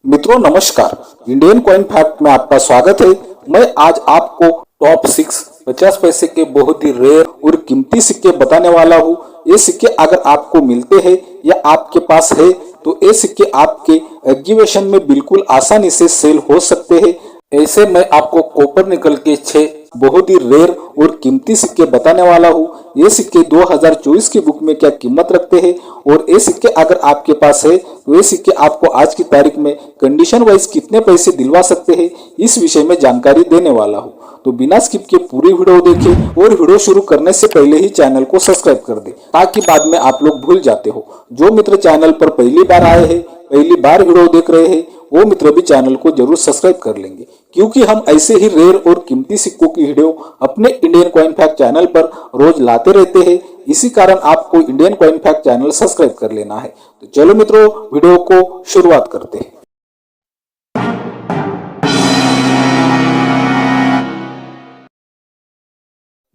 मित्रों नमस्कार, Indian coin fact में आपका स्वागत है। मैं आज आपको टॉप 6 50 पैसे के बहुत ही रेयर और कीमती सिक्के बताने वाला हूँ। ये सिक्के अगर आपको मिलते हैं या आपके पास है तो ये सिक्के आपके एग्जीबिशन में बिल्कुल आसानी से सेल हो सकते हैं। ऐसे मैं आपको कॉपर निकल के 6 बहुत ही रेयर और कीमती सिक्के बताने वाला हूँ। ये सिक्के 2024 की बुक में क्या कीमत रखते हैं और ये सिक्के अगर आपके पास है तो ये सिक्के आपको आज की तारीख में कंडीशन वाइज कितने पैसे दिलवा सकते हैं, इस विषय में जानकारी देने वाला हूँ। तो बिना स्किप के पूरी वीडियो देखें और वीडियो शुरू करने से पहले ही चैनल को सब्सक्राइब कर दें ताकि बाद में आप लोग भूल जाते हो। जो मित्र चैनल पर पहली बार आए हैं, पहली बार वीडियो देख रहे हैं, वो मित्र भी चैनल को जरूर सब्सक्राइब कर लेंगे, क्योंकि हम ऐसे ही रेयर और कीमती सिक्कों की वीडियो अपने इंडियन कॉइन फैक्ट चैनल पर रोज लाते रहते हैं। इसी कारण आपको Indian coin fact channel subscribe कर लेना है। तो चलो मित्रों, वीडियो को शुरुआत करते हैं।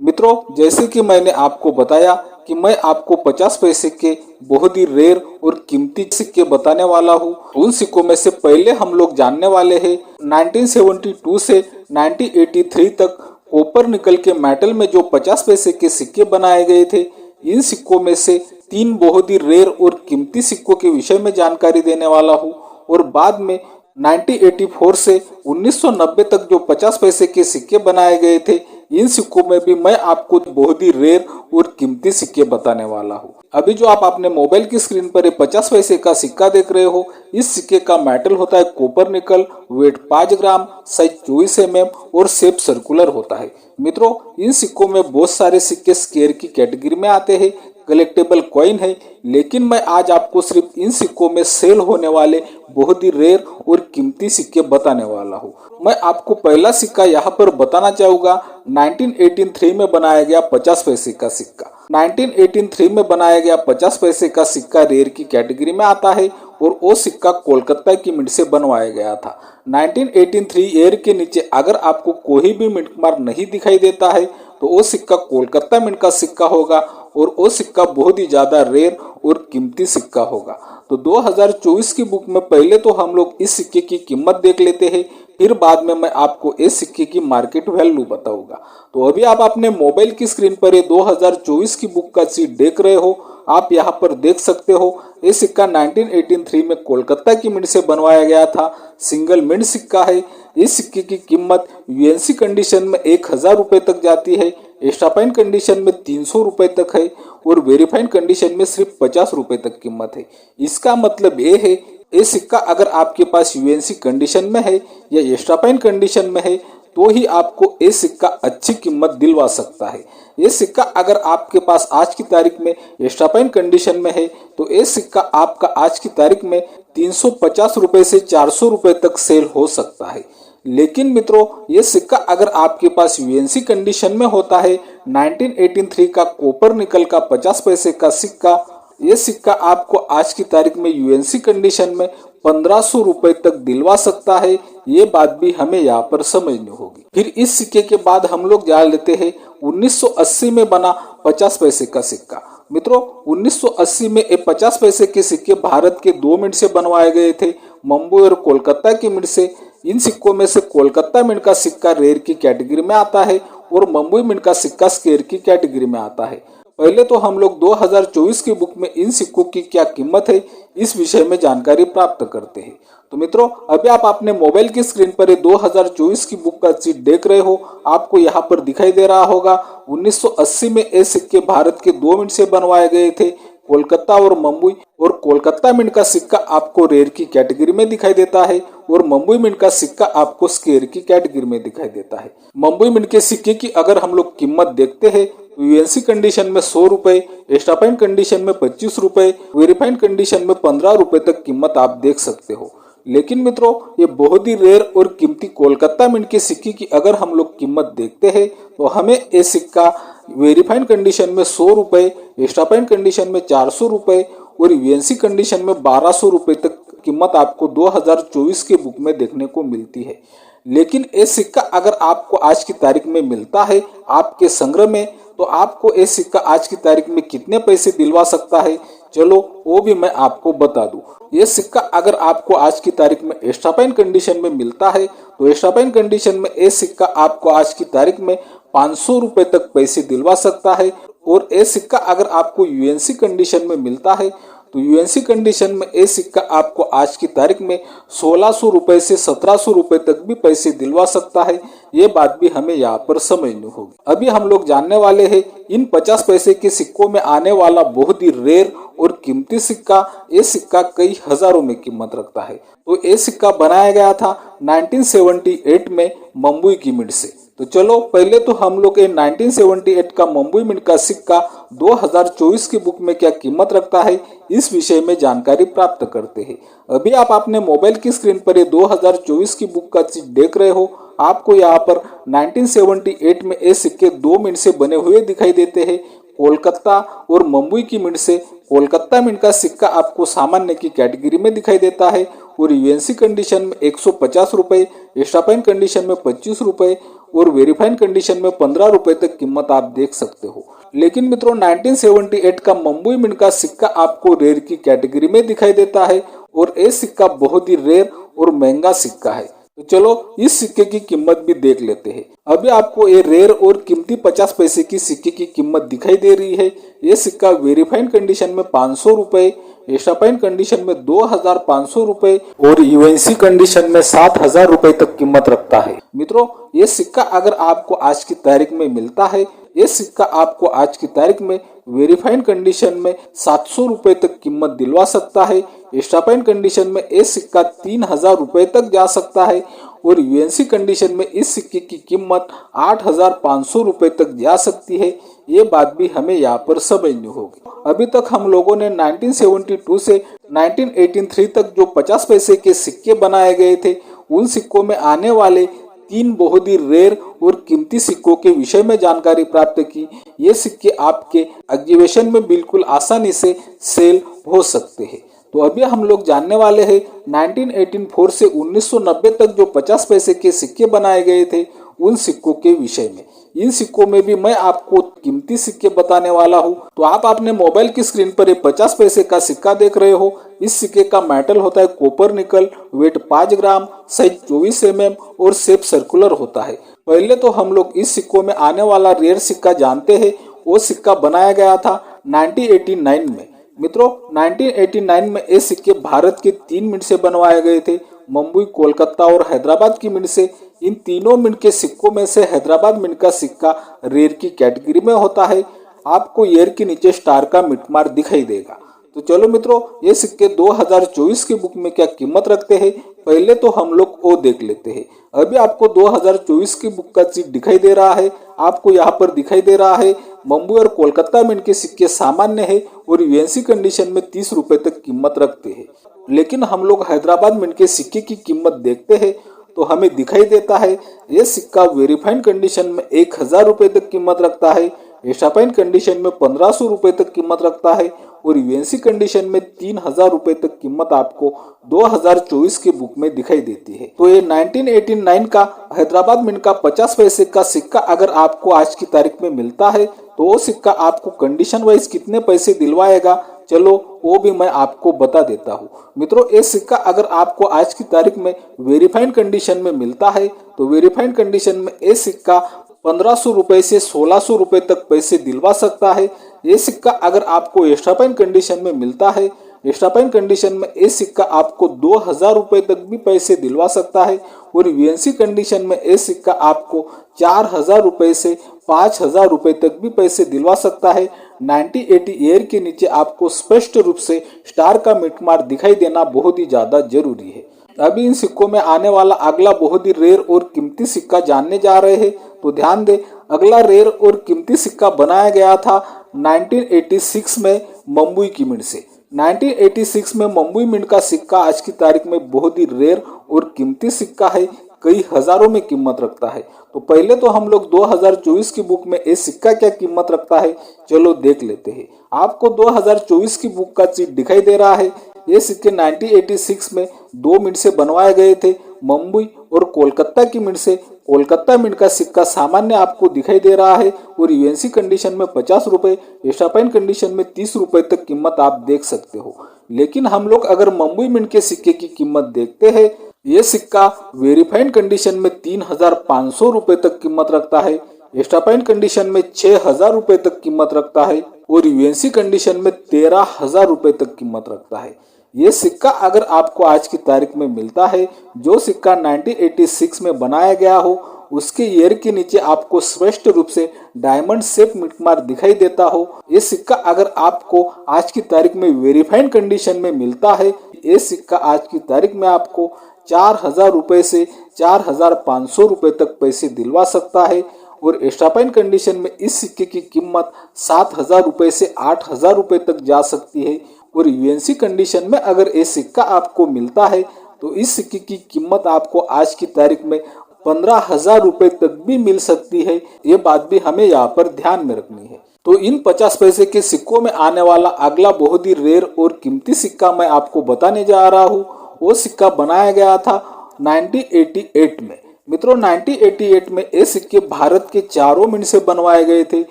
मित्रों, जैसे कि मैंने आपको बताया कि मैं आपको 50 पैसे के बहुत ही रेयर और कीमती सिक्के बताने वाला हूँ। उन सिक्कों में से पहले हम लोग जानने वाले हैं 1972 से 1983 तक कॉपर निकल के मेटल में जो 50 पैसे के सिक्के बनाए गए थे। इन सिक्कों में से 3 बहुत ही रेयर और कीमती सिक्कों के विषय में जानकारी देने वाला हूँ और बाद में 1984 से 1990 तक जो 50 पैसे के सिक्के बनाए गए थे, इन सिक्कों में भी मैं आपको बहुत ही रेयर और कीमती सिक्के बताने वाला हूँ। अभी जो आप अपने मोबाइल की स्क्रीन पर 50 पैसे का सिक्का देख रहे हो, इस सिक्के का मेटल होता है कॉपर निकल, वेट 5 ग्राम, साइज 24 mm और शेप सर्कुलर होता है। मित्रों, इन सिक्कों में बहुत सारे सिक्के स्क्वायर की कैटेगरी में आते हैं, कलेक्टेबल कॉइन है, लेकिन मैं आज आपको सिर्फ इन सिक्कों में सेल होने वाले बहुत ही रेयर और कीमती सिक्के बताने वाला हूँ। मैं आपको पहला सिक्का यहाँ पर बताना चाहूँगा। 1983 में बनाया गया 50 पैसे का सिक्का। 1983 में बनाया गया 50 पैसे का सिक्का रेयर की कैटेगरी में आता है और वो सिक्का कोलकाता की मिंट से बनवाया गया था। 1983 ईयर के नीचे अगर आपको कोई भी मिंट मार्क नहीं दिखाई देता है तो वो सिक्का कोलकाता मिंट का सिक्का होगा और वो सिक्का बहुत ही ज्यादा रेयर और कीमती सिक्का होगा। तो 2024 की बुक में पहले तो हम लोग इस सिक्के की कीमत देख लेते हैं, फिर बाद में मैं आपको इस सिक्के की मार्केट वैल्यू बताऊंगा। तो अभी आप अपने मोबाइल की स्क्रीन पर ये 2024 की बुक का शीट देख रहे हो। आप यहाँ पर देख सकते हो ये सिक्का 1983 में कोलकाता की मिंट से बनवाया गया था। सिंगल मिंट सिक्का है। इस सिक्के की कीमत यूएनसी कंडीशन में 1000 रुपए तक जाती है, एस्टापाइन कंडीशन में 300 रुपए तक है और वेरीफाइड कंडीशन में सिर्फ 50 रुपए तक कीमत है। इसका मतलब ये है ये सिक्का अगर आपके पास यूएनसी कंडीशन में है या एस्टापाइन कंडीशन में है तो ही आपको ये सिक्का अच्छी कीमत दिलवा सकता है। ये सिक्का अगर आपके पास आज की तारीख में एस्टापाइन कंडीशन में है तो ये सिक्का आपका आज की तारीख में 350 रुपए से 400 रुपए तक सेल हो सकता है। लेकिन मित्रों, ये सिक्का अगर आपके पास यूएनसी कंडीशन में होता है, 1983 का कॉपर निकल का 50 पैसे का सिक्का, ये सिक्का आपको आज की तारीख में यूएनसी कंडीशन में 1500 रुपए तक दिलवा सकता है। ये बात भी हमें यहाँ पर समझनी होगी। फिर इस सिक्के के बाद हम लोग जान लेते हैं 1980 में बना 50 पैसे का सिक्का। मित्रों, 1980 में ये 50 पैसे के सिक्के भारत के 2 मिंट से बनवाए गए थे, मुंबई और कोलकाता की मिंट से। इन सिक्कों में से कोलकाता मिंट का सिक्का रेयर की कैटेगरी में आता है और मुंबई मिंट का सिक्का स्क्वायर की कैटेगरी में आता है। पहले तो हम लोग 2024 की बुक में इन सिक्कों की क्या कीमत है इस विषय में जानकारी प्राप्त करते हैं। तो मित्रों, अभी आप अपने मोबाइल की स्क्रीन पर 2024 की बुक का शीट देख रहे हो। आपको यहाँ पर दिखाई दे रहा होगा 1980 में ये सिक्के भारत के 2 मिंट से बनवाए गए थे, कोलकाता और मुंबई। और कोलकाता मिंट का सिक्का आपको रेयर की कैटेगरी में दिखाई देता है और मुंबई मिंट का सिक्का आपको स्क्वायर की कैटेगरी में दिखाई देता है। मुंबई मिंट के सिक्के की अगर हम लोग कीमत देखते हैं तो यूएनसी कंडीशन में 100 रुपए, एस्टापाइन कंडीशन में 25 रुपए, वेरीफाइड कंडीशन में 15 रुपए तक कीमत आप देख सकते हो। लेकिन मित्रों, ये बहुत ही रेयर और कीमती कोलकाता मिंट के सिक्के की अगर हम लोग कीमत देखते हैं तो हमें ये सिक्का वेरीफाइड कंडीशन में 100 रुपए, एस्टापाइन कंडीशन में 400 रुपए और यूएनसी कंडीशन में 1200 रुपए तक कीमत आपको 2024 के बुक में देखने को मिलती है। लेकिन ये सिक्का अगर आपको आज की तारीख में मिलता है आपके संग्रह में तो आपको ये सिक्का आज की तारीख में कितने पैसे दिलवा सकता है चलो वो भी मैं आपको बता दूं। ये सिक्का अगर आपको आज की तारीख में एक्स्ट्रा फाइन कंडीशन में मिलता है तो एक्स्ट्रा फाइन कंडीशन में ये सिक्का आपको आज की तारीख में 500 रुपए तक पैसे दिलवा सकता है। और ये सिक्का अगर आपको यूएनसी कंडीशन में मिलता है तो यूएनसी कंडीशन में ये सिक्का आपको आज की तारीख में 1600 रुपए से 1700 रुपए तक भी पैसे दिलवा सकता है। ये बात भी हमें यहाँ पर समझनी होगी। अभी हम लोग जानने वाले हैं इन 50 पैसे के सिक्कों में आने वाला बहुत ही रेयर और कीमती सिक्का। ये सिक्का कई हजारों में कीमत रखता है। तो ये सिक्का बनाया गया था 1978 में मुंबई की मिंट से। तो चलो पहले तो हम लोग ये 1978 का मुंबई मिंट का सिक्का 2024 की बुक में क्या कीमत रखता है इस विषय में जानकारी प्राप्त करते हैं। अभी आप अपने मोबाइल की स्क्रीन पर ये 2024 की बुक का चीज देख रहे हो। आपको यहाँ पर 1978 में ये सिक्के 2 मिंट से बने हुए दिखाई देते हैं। कोलकाता और मुंबई की मिंट से कोलकाता मिंट का सिक्का आपको सामान्य की कैटेगरी में दिखाई देता है और यूएनसी कंडीशन में 150 रुपए, एक्स्ट्रा फाइन कंडीशन में 25 रुपए और वेरीफाइन कंडीशन में 15 रुपए तक कीमत आप देख सकते हो। लेकिन मित्रों 1978 का मुंबई मिंट का सिक्का आपको रेयर की कैटेगरी में दिखाई देता है और ये सिक्का बहुत ही रेयर और महंगा सिक्का है। तो चलो इस सिक्के की कीमत भी देख लेते हैं। अभी आपको ये रेयर और कीमती 50 पैसे की सिक्के की कीमत दिखाई दे रही है। ये सिक्का वेरीफाइड कंडीशन में 500 रुपए, एक्स्ट्रा फाइन कंडीशन में 2500 रुपए और यूएनसी कंडीशन में 7000 रुपए तक कीमत रखता है। मित्रों ये सिक्का अगर आपको आज की तारीख में मिलता है, ये सिक्का आपको आज की तारीख में वेरीफाइड कंडीशन में 700 रुपए तक कीमत दिलवा सकता है। एक्स्ट्रा फाइन कंडीशन में ये सिक्का 3000 रुपए तक जा सकता है और यूएनसी कंडीशन में इस सिक्के की कीमत 8500 रुपए तक जा सकती है। ये बात भी हमें यहाँ पर समझनी होगी। अभी तक हम लोगों ने 1972 से 1983 तक जो 50 पैसे के सिक्के बनाए गए थे उन सिक्कों में आने वाले 3 बहुत ही रेयर और कीमती सिक्कों के विषय में जानकारी प्राप्त की। ये सिक्के आपके एग्जीबिशन में बिल्कुल आसानी से सेल हो सकते हैं। तो अभी हम लोग जानने वाले हैं 1984 से 1990 तक जो 50 पैसे के सिक्के बनाए गए थे उन सिक्कों के विषय में। इन सिक्कों में भी मैं आपको कीमती सिक्के बताने वाला हूँ। तो आप अपने मोबाइल की स्क्रीन पर ये 50 पैसे का सिक्का देख रहे हो। इस सिक्के का मेटल होता है कॉपर निकल, वेट 5 ग्राम, साइज 24 mm और शेप सर्कुलर होता है। पहले तो हम लोग इस सिक्कों में आने वाला रेयर सिक्का जानते हैं। वो सिक्का बनाया गया था 1989 में। मित्रों 1989 में ये सिक्के भारत के 3 मिंट से बनवाए गए थे, मुंबई, कोलकाता और हैदराबाद की मिंट से। इन तीनों मिंट के सिक्कों में से हैदराबाद मिंट का सिक्का रेयर की कैटेगरी में होता है। आपको ईयर के नीचे स्टार का मिटमार दिखाई देगा। तो चलो मित्रों ये सिक्के 2024 की बुक में क्या कीमत रखते हैं पहले तो हम लोग वो देख लेते हैं। अभी आपको 2024 की बुक का चीज दिखाई दे रहा है। आपको यहाँ पर दिखाई दे रहा है मुंबई और कोलकाता मिंट के सिक्के सामान्य है और यूएनसी कंडीशन में 30 रुपए तक कीमत रखते हैं। लेकिन हम लोग हैदराबाद मिंट के सिक्के की कीमत देखते हैं तो हमें दिखाई देता है ये सिक्का वेरीफाइड कंडीशन में 1000 रुपए तक कीमत रखता है, एक्स्ट्रा फाइन कंडीशन में 1500 रुपए तक कीमत रखता है और यूएनसी कंडीशन में 3000 रुपए तक कीमत आपको 2024 के बुक में दिखाई देती है। तो ये 1989 का हैदराबाद मिंट का 50 पैसे का सिक्का अगर आपको आज की तारीख में मिलता है तो वो सिक्का आपको कंडीशन वाइज कितने पैसे दिलवाएगा चलो वो भी मैं आपको बता देता हूँ। मित्रों ये सिक्का अगर आपको आज की तारीख में वेरीफाइड कंडीशन में मिलता है तो वेरीफाइड कंडीशन में ये सिक्का 1500 रुपए से 1600 रुपए तक पैसे दिलवा सकता है। ये सिक्का अगर आपको एक्स्ट्रा फाइन कंडीशन में मिलता है, एक्स्ट्रा फाइन कंडीशन में ये सिक्का आपको 2000 रुपए तक भी पैसे दिलवा सकता है और यूएनसी कंडीशन में ये सिक्का आपको 4000 रुपए से 5000 रुपए तक भी पैसे दिलवा सकता है। 9080 ईयर के नीचे आपको स्पष्ट रूप से स्टार का मिटमार दिखाई देना बहुत ही ज्यादा जरूरी है। अभी इन सिक्कों में आने वाला अगला बहुत ही रेयर और कीमती सिक्का जानने जा रहे हैं। तो ध्यान दे अगला रेयर और कीमती सिक्का बनाया गया था 1986 में मुंबई की मिंट से। 1986 में मुंबई मिंट का सिक्का आज की तारीख में बहुत ही रेयर और कीमती सिक्का है, कई हजारों में कीमत रखता है। तो पहले तो हम लोग 2024 की बुक में ये सिक्का क्या कीमत रखता है चलो देख लेते हैं। आपको 2024 की बुक का चीट दिखाई दे रहा है। ये सिक्के 1986 में 2 मिनट से बनवाए गए थे। मुंबई और कोलकाता की मिनट से कोलकाता मिनट का सिक्का सामान्य आपको दिखाई दे रहा है और यूएनसी कंडीशन में 50 रुपए, एक्स्ट्रा फाइन कंडीशन में 30 रुपए तक कीमत आप देख सकते हो। लेकिन हम लोग अगर मुंबई मिंट के सिक्के की कीमत देखते हैं, ये सिक्का वेरीफाइड कंडीशन में 3,500 रुपए तक कीमत रखता है, एक्स्ट्रा फाइन कंडीशन में 6,000 रुपए तक कीमत रखता है और यूएनसी कंडीशन में 13,000 रुपए तक कीमत रखता है। ये सिक्का अगर आपको आज की तारीख में मिलता है, जो सिक्का 1986 में बनाया गया हो, उसके ईयर के नीचे आपको स्पष्ट रूप से डायमंड शेप मिटमार दिखाई देता हो, ये सिक्का अगर आपको आज की तारीख में वेरीफाइड कंडीशन में मिलता है, ये सिक्का आज की तारीख में आपको 4,000 रुपए से 4,500 रुपए तक पैसे दिलवा सकता है और एक्स्ट्रा फाइन कंडीशन में इस सिक्के की कीमत 7,000 रुपए से 8,000 रुपए तक जा सकती है और यूएनसी कंडीशन में अगर ये सिक्का आपको मिलता है तो इस सिक्के की कीमत आपको आज की तारीख में 15,000 रुपए तक भी मिल सकती है। ये बात भी हमें यहाँ पर ध्यान में रखनी है। तो इन 50 पैसे के सिक्कों में आने वाला अगला बहुत ही रेयर और कीमती सिक्का मैं आपको बताने जा रहा हूँ। वो सिक्का बनाया गया था 1988 में। मित्रों 1988 में ये सिक्के भारत के चारों मिंट से बनवाए गए थे,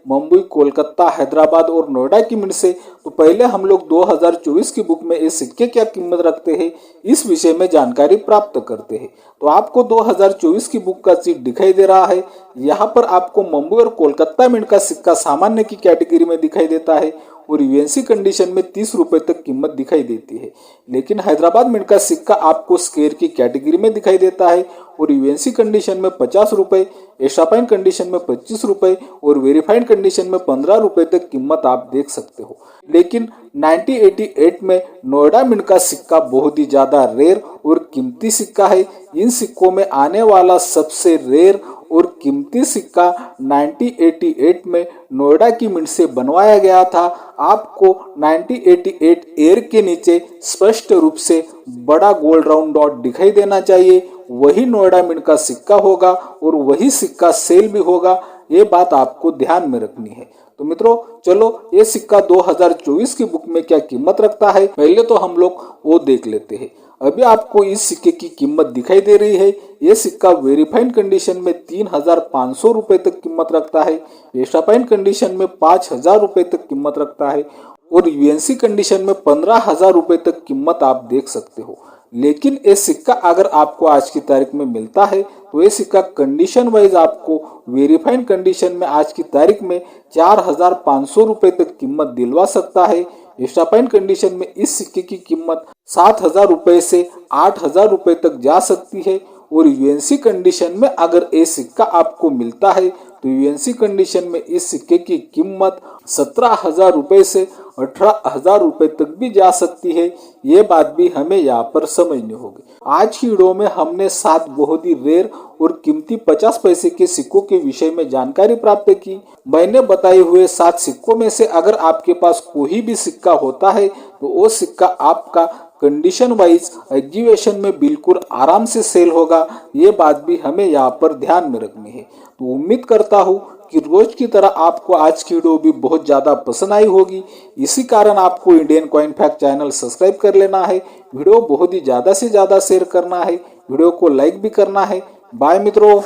मुंबई, कोलकाता, हैदराबाद और नोएडा की मिंट से। तो पहले हम लोग 2024 की बुक में ये सिक्के क्या कीमत रखते हैं, इस विषय में जानकारी प्राप्त करते हैं। तो आपको 2024 की बुक का सीट दिखाई दे रहा है। यहाँ पर आपको मुंबई और कोलकाता मिंट का सिक्का सामान्य की कैटेगरी में दिखाई देता है और यूएनसी कंडीशन में 30 रुपए तक कीमत दिखाई देती है। लेकिन हैदराबाद मिंट का सिक्का आपको स्क्वायर की कैटेगरी में दिखाई देता है और यूएनसी कंडीशन में 50 रुपए, एक्स्ट्रा फाइन कंडीशन में 25 रुपए और वेरीफाइड कंडीशन में 15 रुपए तक कीमत आप देख सकते हो। लेकिन 1988 में नोएडा मिंट का सिक्का बहुत ही ज्यादा रेयर और कीमती सिक्का है। इन सिक्कों में आने वाला सबसे रेयर और कीमती सिक्का 1988 में नोएडा की मिंट से बनवाया गया था। आपको 1988 एयर के नीचे स्पष्ट रूप से बड़ा गोल्ड राउंड डॉट दिखाई देना चाहिए, वही नोएडा मिंट का सिक्का होगा और वही सिक्का सेल भी होगा। ये बात आपको ध्यान में रखनी है। तो मित्रों चलो ये सिक्का 2024 की बुक में क्या कीमत रखता है, पहले तो हम लोग वो देख लेते हैं। अभी आपको इस सिक्के की कीमत दिखाई दे रही है। ये सिक्का वेरीफाइड कंडीशन में 3,500 रुपए तक कीमत रखता है, एक्स्ट्रा फाइन कंडीशन में 5,000 रुपए तक कीमत रखता है और यूएनसी कंडीशन में 15,000 रुपए तक कीमत आप देख सकते हो। लेकिन ये सिक्का अगर आपको आज की तारीख में मिलता है तो ये सिक्का कंडीशन वाइज आपको वेरीफाइड कंडीशन में आज की तारीख में 4,500 रुपए तक कीमत दिलवा सकता है। एक्स्ट्रा फाइन कंडीशन में इस सिक्के की कीमत 7,000 रुपए से 8,000 रुपए तक जा सकती है और यूएनसी कंडीशन में अगर ये सिक्का आपको मिलता है तो यूएनसी कंडीशन में इस सिक्के की कीमत 17,000 रुपए से 18,000 रुपए तक भी जा सकती है। ये बात भी हमें यहाँ पर समझनी होगी। आज की वीडियो में हमने 7 बहुत ही रेयर और कीमती 50 पैसे के सिक्कों के विषय में जानकारी प्राप्त की। मैंने बताए हुए 7 सिक्कों में से अगर आपके पास कोई भी सिक्का होता है तो वो सिक्का आपका कंडीशन वाइज एग्जीबिशन में बिल्कुल आराम से सेल होगा। ये बात भी हमें यहाँ पर ध्यान में रखनी है। तो उम्मीद करता हूँ कि रोज की तरह आपको आज की वीडियो भी बहुत ज़्यादा पसंद आई होगी। इसी कारण आपको Indian coin fact channel subscribe कर लेना है, वीडियो बहुत ही ज़्यादा से ज़्यादा शेयर करना है, वीडियो को लाइक भी करना है। बाय मित्रों।